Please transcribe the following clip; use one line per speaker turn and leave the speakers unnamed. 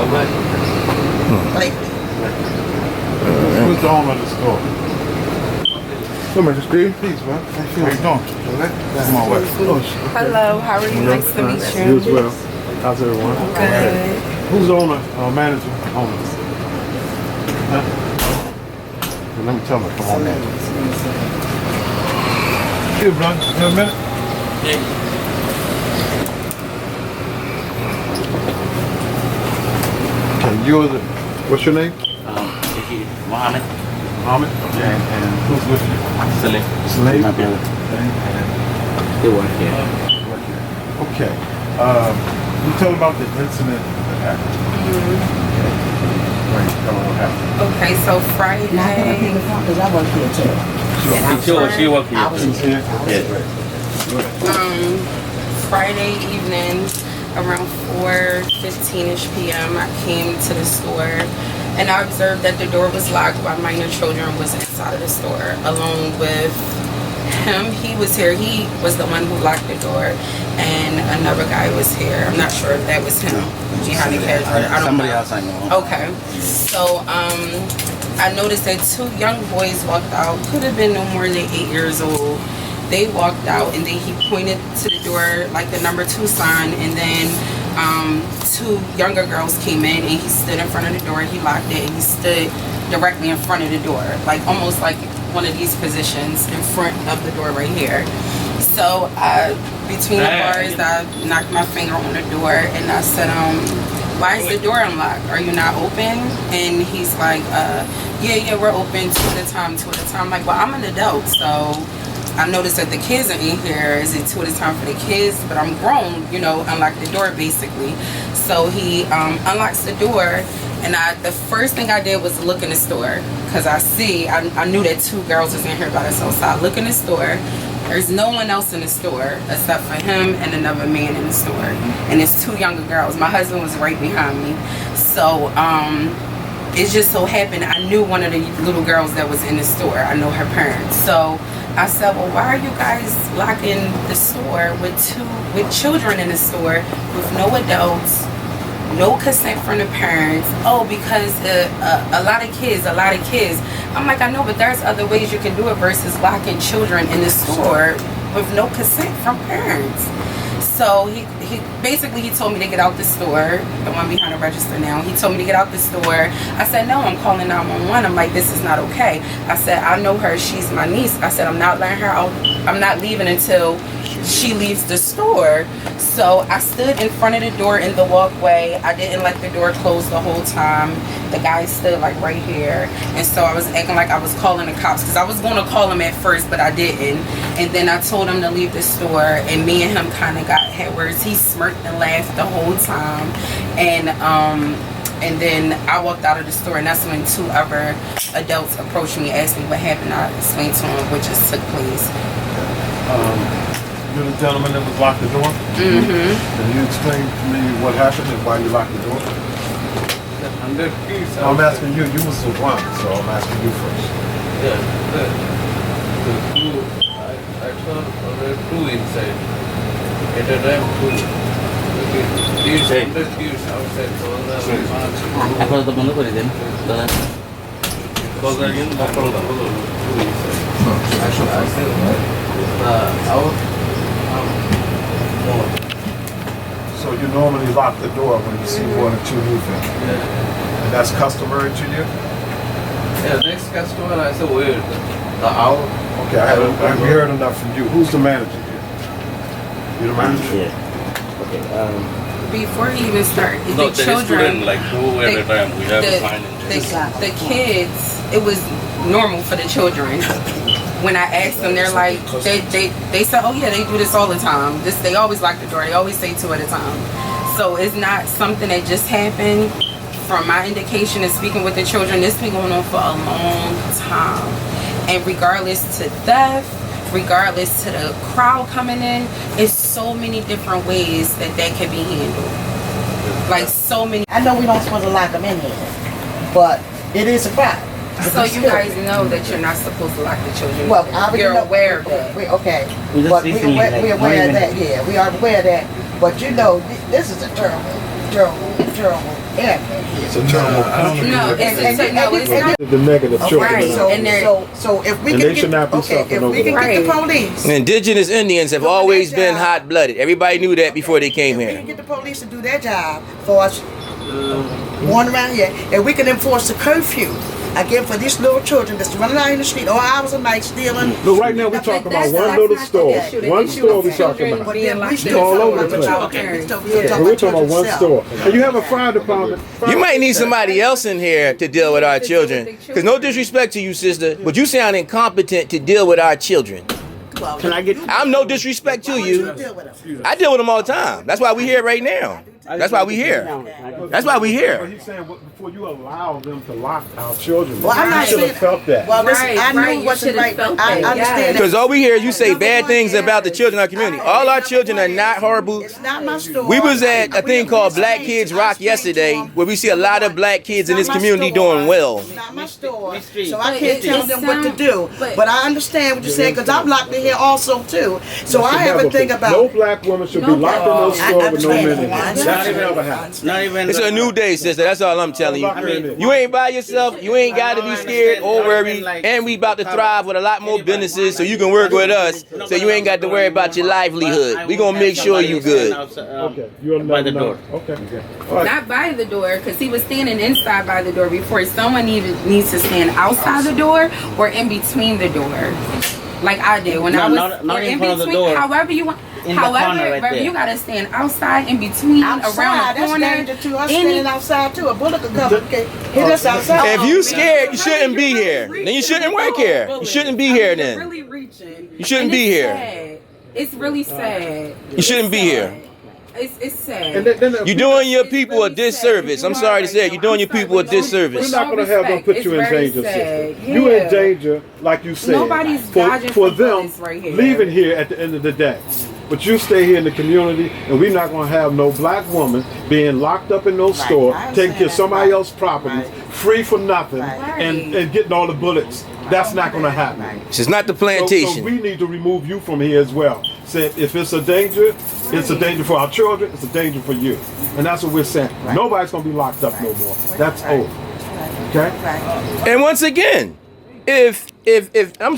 lately.
Who's the owner of the store?
Come on, Steve.
Peace, man. How you doing? Come on, wait.
Hello, how are you? Nice to meet you.
You as well. How's everyone?
Good.
Who's the owner, manager, owner? Huh? Well, let me tell him to come on in. Here, bro. You have a minute? Okay, you're the, what's your name?
Mohammed.
Mohammed? Okay, and who's with you?
Saleh.
Slave?
My brother.
Okay,
They work here.
and right here. Okay. You tell about the incident that happened. Right, tell them what happened.
Okay, so Friday.
Not gonna be the phone because I work here too.
She work here.
I was here.
Friday evening around 4:15ish p.m. I came to the store and I observed that the door was locked while minor children was inside of the store along with him. He was here. He was the one who locked the door and another guy was here. I'm not sure if that was him behind the cash register. I don't
Somebody
know.
else I know.
Okay, so I noticed that two young boys walked out. Could have been no more than 8 years old. They walked out and then he pointed to the door like the number 2 sign, and then two younger girls came in and he stood in front of the door. He locked it and he stood directly in front of the door, like almost like one of these positions in front of the door right here. So between the bars, I knocked my finger on the door and I said, why is the door unlocked? Are you not open? And he's like, yeah, we're open 2 at a time. I'm like, well, I'm an adult, so I noticed that the kids are in here. Is it 2 at a time for the kids? But I'm grown, you know, unlock the door basically. So he unlocks the door, and the first thing I did was look in the store because I knew that 2 girls was in here by themselves. So I look in the store. There's no one else in the store except for him and another man in the store, and it's 2 younger girls. My husband was right behind me, so it just so happened I knew one of the little girls that was in the store. I know her parents. So I said, well, why are you guys locking the store with children in the store with no adults, no consent from the parents? Oh, because a lot of kids. I'm like, I know, but there's other ways you can do it versus locking children in the store with no consent from parents. So he basically told me to get out the store, the one behind the register now. He told me to get out the store. I said, no, I'm calling 911. I'm like, this is not okay. I said, I know her. She's my niece. I said, I'm not letting her out. I'm not leaving until she leaves the store. So I stood in front of the door in the walkway. I didn't let the door close the whole time. The guy stood like right here. And so I was acting like I was calling the cops because I was going to call him at first, but I didn't. And then I told him to leave the store, and me and him kind of had words. He smirked and laughed the whole time. And then I walked out of the store, and that's when 2 other adults approached me, asked me what happened. I explained to them what just took place.
You're the gentleman that was locked the door? Mm-hmm. Can you explain to me what happened and why you locked the door? I'm asking you. You was the one, so I'm asking you first.
Yeah, the 2, I saw there were 2 inside. At a time, 2. Kids, 100 kids outside, so
এখন তো বন্ধ করে দেন দাদা
because again, I told them, 2 inside. I said, out, more.
So you normally lock the door when you see 1 or 2 new things.
Yeah.
And that's customary to you?
Yeah, next customer, I said, wait, the out.
Okay, we heard enough from you. Who's the manager here? You the manager?
Yeah. Okay.
Before he even started,
No,
the
there is
children,
student like 2 at a time. We have to find
the kids, it was normal for the children. When I asked them, they're like, they said, oh yeah, they do this all the time. They always lock the door. They always say 2 at a time. So it's not something that just happened. From my indication and speaking with the children, this been going on for a long time. And regardless to theft, regardless to the crowd coming in, it's so many different ways that can be handled. Like so many.
I know we don't supposed to lock them in here, but it is a crime.
So you guys know that you're not supposed to lock the children.
Well,
you're aware of that.
Okay.
We just
But
recently,
we're aware of that. Yeah, we are aware of that. But you know, this is a terrible terrible area.
It's a terrible country.
No, it's not.
The negative children.
Right.
So,
And they're-
so if we
And
can
they
get,
should not be
okay,
suffering
if
over
we can
that.
get the
Right.
police,
Indigenous Indians have always been hot-blooded. Everybody knew that before they came
if we
here.
can get the police to do their job for us, going around here, and we can enforce the curfew again for these little children that's running out in the street all hours of night stealing.
But right now we're talking about one little store. One store we're talking about.
But then we still
all over
talking
the
about
place.
our parents.
So we're talking about one store. And you have a fire department.
You might need somebody else in here to deal with our children. Because no disrespect to you, sister, but you sound incompetent to deal with our children.
Can I get?
I'm no disrespect to you. I deal with them all the time. That's why we here right now. That's why we here. That's why we
But
here.
he's saying before you allow them to lock our children,
Well, I'm
you
not
should have
saying-
felt that.
Well, listen,
Right,
I knew
right,
it
you
wasn't
should've
right.
felt
I
that,
understand
yes.
that.
Because over here, you say
Number
bad
one,
things
yeah.
about the children in our community. All our children are not horrible.
It's not my store.
We was at a thing
We
called Black
explained
Kids
to-
Rock
I explained to
yesterday,
them,
where we see a lot of black kids in
it's
this
not my
community
store.
doing well.
It's not my store,
Miss Street.
so I
But
can't
it-
tell
it
them what to
sound-
do.
but-
But I understand what you're saying because I'm locked in here also too. So I have a thing about
no black woman should be
No
locked in
black-
those
I
stores with no
understand.
men in
I
it.
understand.
That should never happen.
Not even.
It's a new day, sister. That's all I'm telling you.
I mean,
You ain't by yourself. You ain't got to be scared or worried. And we about to thrive with a lot more businesses, so you can work with us. So you ain't got to worry about your livelihood. We gonna make sure you good.
Okay, you're
by the
not-
door.
Okay. All right.
Not by the door, because he was standing inside by the door before. Someone needs to stand outside the door or in between the door, like I did when I was.
Not
or
in front of the
between,
door.
however you want.
In the corner
However,
right
baby,
there.
you gotta stand outside, in between,
outside.
around the
That's
corner.
danger too. I'm
Any-
standing outside too. A bullet could come and hit us outside.
If you scared, you shouldn't be here. Then you shouldn't work here. You shouldn't be here
You're
then.
really reaching.
You shouldn't
And
be
it's
here.
sad. It's really sad.
You shouldn't be here.
It's sad.
And then
You're doing your
It's
people a
really
disservice.
sad.
I'm sorry to say it. You're doing your people a
we're
disservice.
not going to have them put
It's
you in
very
danger,
sad.
sister. You in
Yeah.
danger, like you said.
Nobody's
for
dodging
for
from
them
bullets right here.
leaving here at the end of the day. But you stay here in the community, and we're not going to have no black woman being locked up in those stores,
I
taking care of
understand
somebody
that.
else's property,
Right.
free for nothing,
Right.
and getting all the bullets. That's not going to happen.
This is not the
So
plantation.
we need to remove you from here as well. Say if it's a danger, it's a danger for our children, it's a danger for you. And that's what we're saying. Nobody's going to be locked up no more. That's over. Okay?
And once again, if I'm